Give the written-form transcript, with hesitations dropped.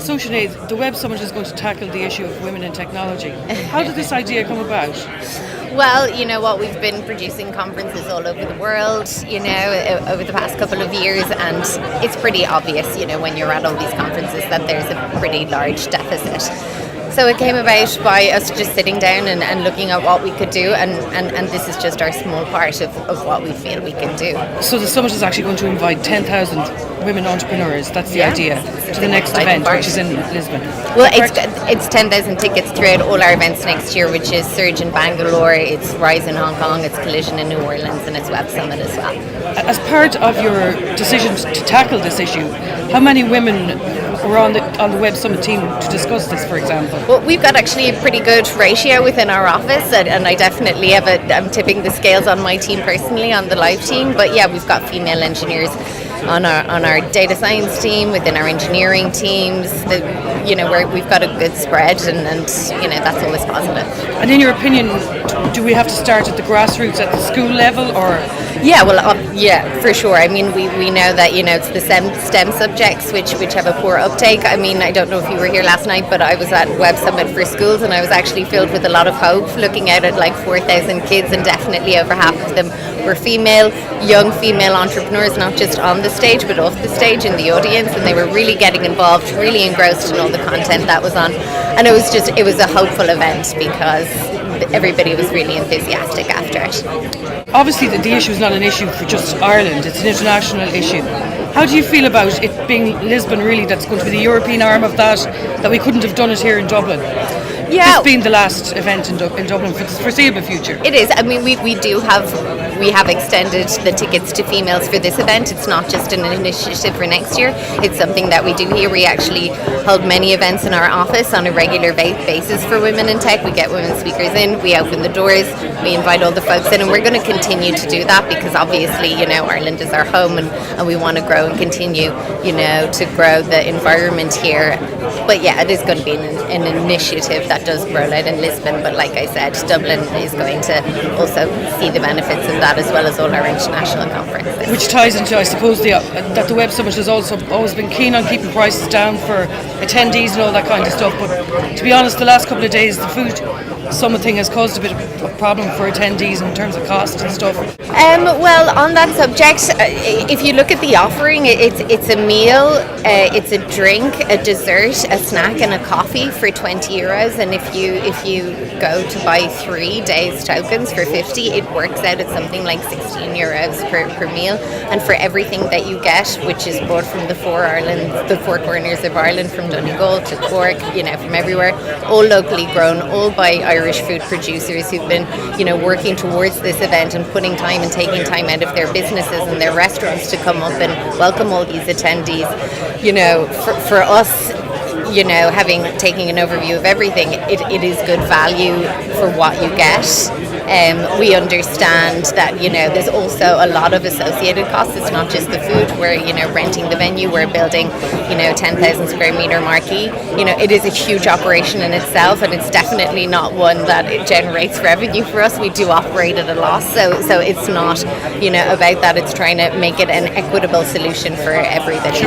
So Sinead, the Web Summit is going to tackle the issue of women in technology. How did this idea come about? Well, you know what, we've been producing conferences all over the world, over the past couple of years, and it's pretty obvious, when you're at all these conferences that there's a pretty large deficit. So it came about by us just sitting down and looking at what we could do, and this is just our small part of what we feel we can do. So the summit is actually going to invite 10,000 women entrepreneurs, that's the idea, to the next event, which is in Lisbon. Well, it's 10,000 tickets throughout all our events next year, which is Surge in Bangalore, it's Rise in Hong Kong, it's Collision in New Orleans, and it's Web Summit as well. As part of your decision to tackle this issue, how many women were on the Web Summit team to discuss this, for example? Well, we've got actually a pretty good ratio within our office, and I definitely I'm tipping the scales on my team personally, on the live team. But yeah, we've got female engineers on our data science team, within our engineering teams. Where we've got a good spread, and that's always positive. And in your opinion, do we have to start at the grassroots, at the school level, or? Yeah, for sure. I mean, we know that it's the STEM subjects which have a poor uptake. I mean, I don't know if you were here last night, but I was at Web Summit for Schools, and I was actually filled with a lot of hope, looking out at like 4,000 kids, and definitely over half of them were young female entrepreneurs, not just on the stage but off the stage in the audience, and they were really getting involved, really engrossed in all the content that was on, and it was a hopeful event because everybody was really enthusiastic after it. Obviously the issue is not an issue for just Ireland, it's an international issue. How do you feel about it being Lisbon really that's going to be the European arm of that we couldn't have done it here in Dublin? Yeah. This being the last event in Dublin for the foreseeable future. It is. I mean, we have extended the tickets to females for this event. It's not just an initiative for next year. It's something that we do here. We actually hold many events in our office on a regular basis for women in tech. We get women speakers in, we open the doors, we invite all the folks in, and we're going to continue to do that because obviously, Ireland is our home, and we want to grow and continue, to grow the environment here. But yeah, it is going to be an initiative that does roll out in Lisbon, but like I said, Dublin is going to also see the benefits of that, as well as all our international conferences. Which ties into, I suppose, that the Web Summit has also always been keen on keeping prices down for attendees and all that kind of stuff, but to be honest, the last couple of days the food summit thing has caused a bit of a problem for attendees in terms of cost and stuff. Well, on that subject, if you look at the offering, it's a meal, it's a drink, a dessert, a snack and a coffee for €20, and if you go to buy 3 days tokens for 50, it works out at something like €16 per meal. And for everything that you get, which is bought from the four corners of Ireland, from Donegal to Cork, from everywhere, all locally grown, all by Irish food producers who've been working towards this event and putting time and taking time out of their businesses and their restaurants to come up and welcome all these attendees. For us, taking an overview of everything, it is good value for what you get. We understand that there's also a lot of associated costs. It's not just the food. We're renting the venue. We're building 10,000 square meter marquee. It is a huge operation in itself, and it's definitely not one that it generates revenue for us. We do operate at a loss, so it's not about that. It's trying to make it an equitable solution for everybody.